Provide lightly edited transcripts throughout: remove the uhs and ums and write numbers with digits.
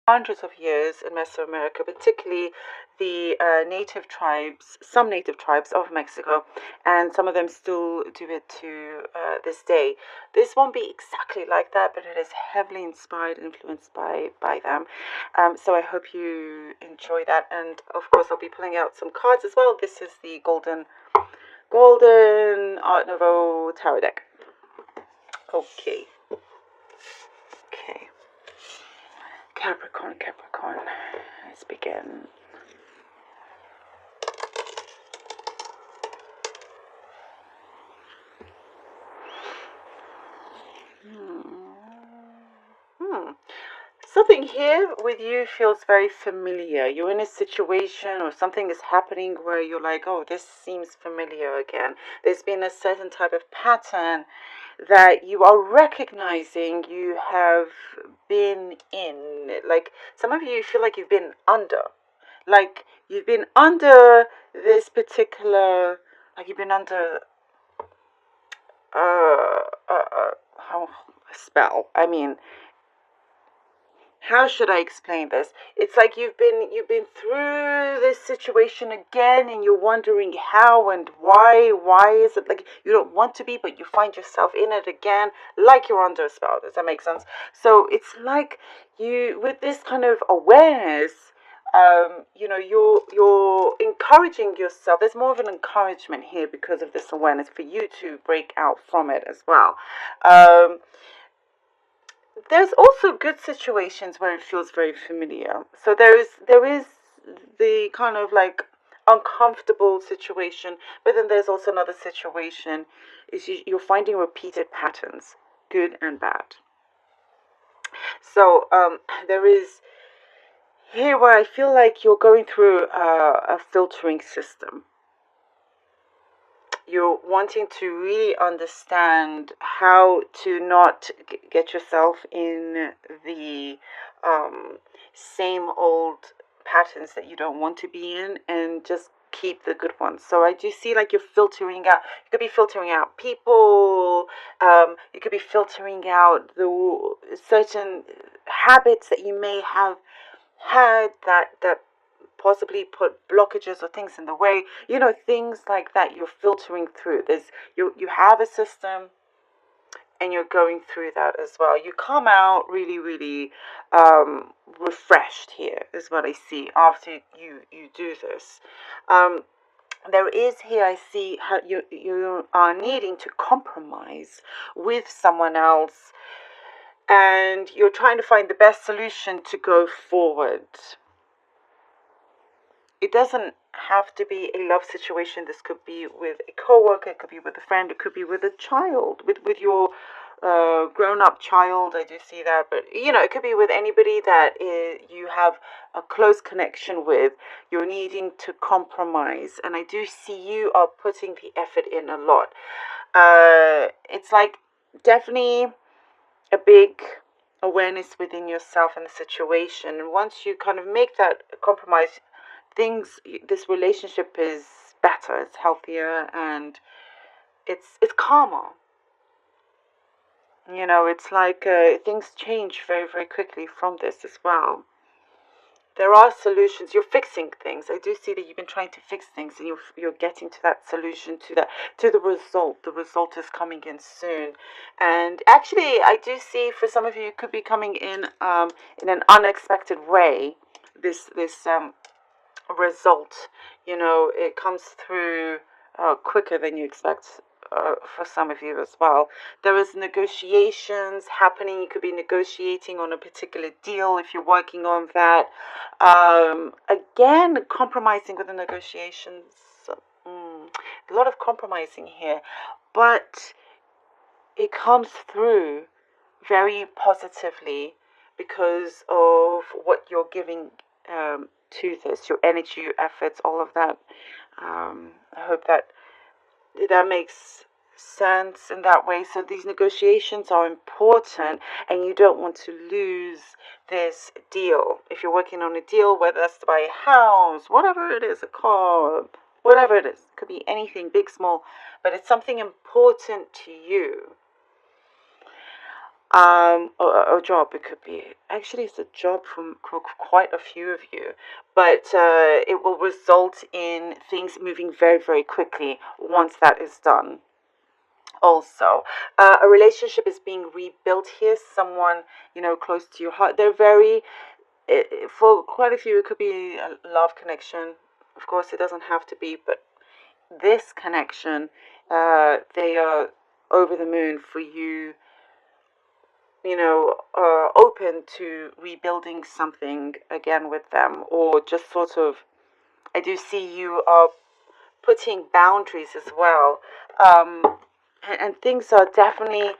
hundreds of years in Mesoamerica, particularly the native tribes, some native tribes of Mexico, and some of them still do it to this day. This won't be exactly like that, but it is heavily inspired, influenced by them. So I hope you enjoy that, and of course I'll be pulling out some cards as well. This is the Golden Art Nouveau tarot deck. Okay. Okay. Capricorn. Let's begin. Something here with you feels very familiar. You're in a situation or something is happening where you're like, oh, this seems familiar again. There's been a certain type of pattern that you are recognizing you have been in. Like some of you feel like you've been under. Like you've been under this particular, like you've been under how spell. I mean, how should I explain this? It's like you've been through this situation again, and you're wondering how and why. Why is it like you don't want to be, but you find yourself in it again, like you're under a spell? Does that make sense? So it's like you, with this kind of awareness, you're encouraging yourself. There's more of an encouragement here because of this awareness for you to break out from it as well. There's also good situations where it feels very familiar. So there is the kind of like uncomfortable situation, but then there's also another situation is you're finding repeated patterns, good and bad. So there is here where I feel like you're going through a filtering system. You're wanting to really understand how to not get yourself in the same old patterns that you don't want to be in, and just keep the good ones. So I do see like you're filtering out. You could be filtering out people. You could be filtering out the certain habits that you may have had that possibly put blockages or things in the way, things like that. You're filtering through this. You have a system, and you're going through that as well. You come out really, really refreshed here is what I see after you do this. There is here, I see how you are needing to compromise with someone else, and you're trying to find the best solution to go forward. It doesn't have to be a love situation. This could be with a coworker, it could be with a friend, it could be with a child, with your grown-up child. I do see that, but it could be with anybody that you have a close connection with. You're needing to compromise, and I do see you are putting the effort in a lot. It's like definitely a big awareness within yourself and the situation, and once you kind of make that compromise, this relationship is better, it's healthier, and it's calmer. It's like things change very, very quickly from this as well. There are solutions. You're fixing things. I do see that you've been trying to fix things, and you're getting to that solution, to the result. The result is coming in soon, and actually, I do see for some of you, it could be coming in an unexpected way. This result, it comes through quicker than you expect. For some of you as well, there is negotiations happening. You could be negotiating on a particular deal if you're working on that. Again, compromising with the negotiations. A lot of compromising here, but it comes through very positively because of what you're giving to this, your energy, your efforts, all of that. I hope that makes sense in that way. So these negotiations are important, and you don't want to lose this deal. If you're working on a deal, whether that's to buy a house, whatever it is, a car, whatever it is, it could be anything, big, small, but it's something important to you. or job. It could be actually it's a job for quite a few of you, but it will result in things moving very, very quickly once that is done. Also, a relationship is being rebuilt here. Someone close to your heart. They're very for quite a few. It could be a love connection. Of course, it doesn't have to be, but this connection, they are over the moon for you, open to rebuilding something again with them, or just sort of, I do see you are putting boundaries as well. And things are definitely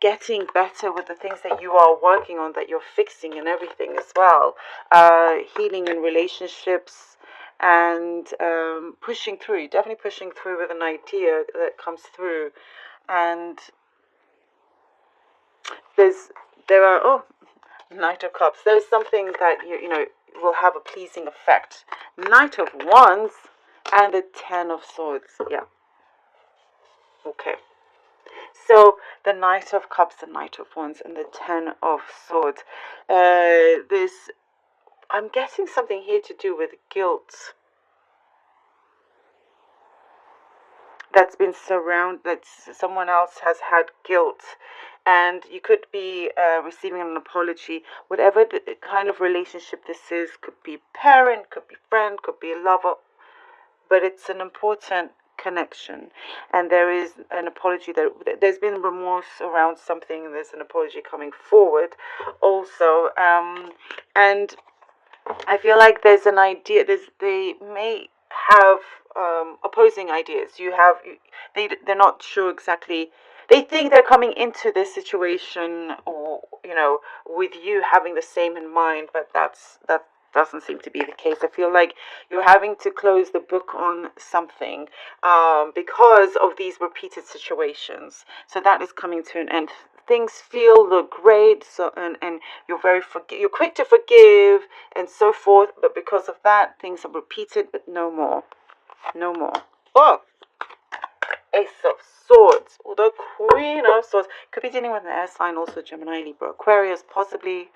getting better with the things that you are working on, that you're fixing and everything as well. Healing in relationships and pushing through, definitely pushing through with an idea that comes through. And there are Knight of Cups. There's something that will have a pleasing effect. Knight of Wands and the Ten of Swords. Yeah. Okay. So the Knight of Cups, the Knight of Wands, and the Ten of Swords. I'm getting something here to do with guilt. That's been that someone else has had guilt, and you could be receiving an apology. Whatever the kind of relationship this is, could be parent, could be friend, could be a lover, but it's an important connection, and there is an apology. There's been remorse around something, and there's an apology coming forward also. And I feel like there's an idea. They may have opposing ideas. They're not sure exactly. They think they're coming into this situation, or with you having the same in mind, but that doesn't seem to be the case. I feel like you're having to close the book on something because of these repeated situations. So that is coming to an end. Things look great, so and you're you're quick to forgive and so forth, but because of that, things are repeated, but no more. Oh, Ace of Swords, or the Queen of Swords. Could be dealing with an air sign, also Gemini, Libra, Aquarius, possibly.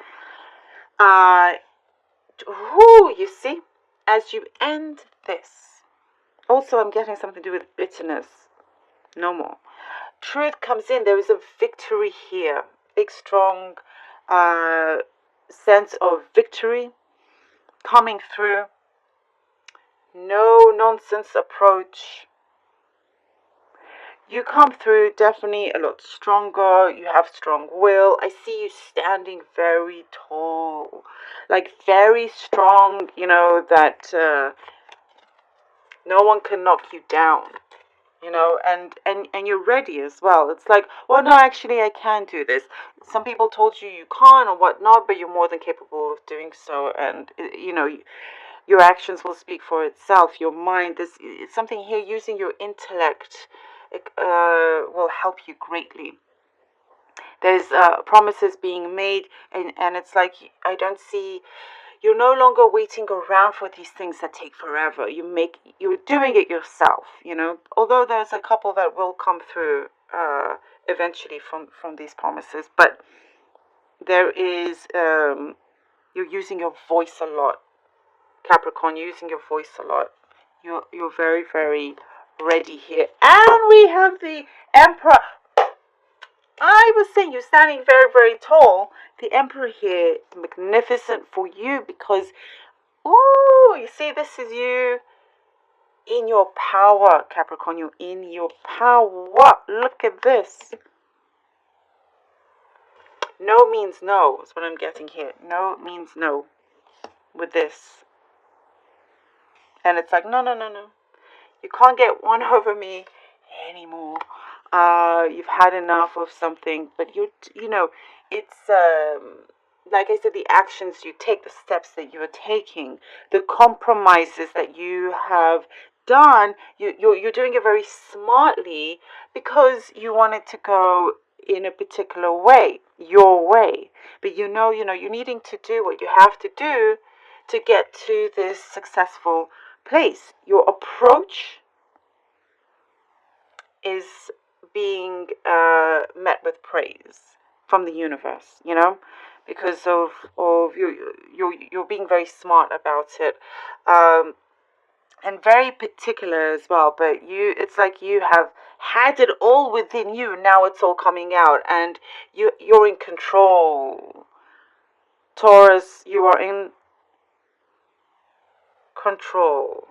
You see, as you end this, also I'm getting something to do with bitterness. No more. Truth comes in. There is a victory here. Big, strong sense of victory coming through. No nonsense approach. You come through definitely a lot stronger. You have strong will. I see you standing very tall, like very strong, that no one can knock you down. And you're ready as well. It's like, well, no, actually, I can do this. Some people told you can't or whatnot, but you're more than capable of doing so. And, your actions will speak for itself. Your mind, there's something here, using your intellect will help you greatly. There's promises being made, and it's like, I don't see... You're no longer waiting around for these things that take forever. You're doing it yourself, Although there's a couple that will come through eventually from these promises, but there is you're using your voice a lot, Capricorn. You're using your voice a lot. You're very, very ready here, and we have the Emperor. I was saying you're standing very, very tall. The Emperor here, magnificent for you, because, you see, this is you in your power, Capricorn. You're in your power. Look at this. No means no is what I'm getting here. No means no with this. And it's like, no. You can't get one over me anymore. You've had enough of something, but it's like I said, the actions you take, the steps that you are taking, the compromises that you have done, you're doing it very smartly, because you want it to go in a particular way, your way. But you're needing to do what you have to do to get to this successful place. Your approach is being met with praise. from the universe, you know, because of you're being very smart about it. And very particular as well, but it's like you have had it all within you. Now it's all coming out, and you're in control. Taurus, you are in control.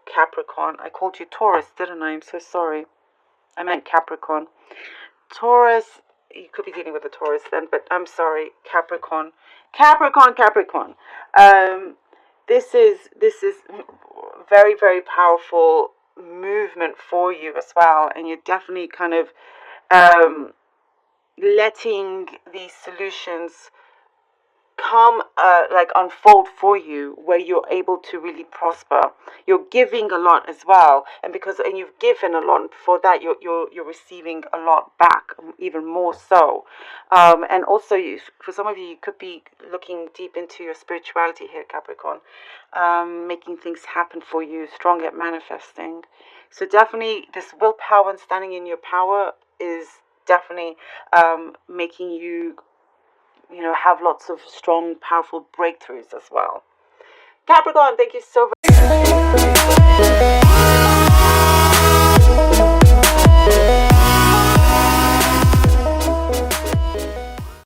Capricorn, I called you Taurus, didn't I? I'm so sorry. I meant Capricorn. Taurus, you could be dealing with a Taurus then, but I'm sorry, Capricorn. Capricorn. Um, this is very, very powerful movement for you as well, and you're definitely kind of um, letting these solutions come like unfold for you, where you're able to really prosper. You're giving a lot as well, and you've given a lot. For that, you're receiving a lot back, even more so. And also, for some of you, you could be looking deep into your spirituality here, Capricorn, making things happen for you, strong at manifesting. So definitely, this willpower and standing in your power is definitely making you, have lots of strong, powerful breakthroughs as well. Capricorn, thank you so very much.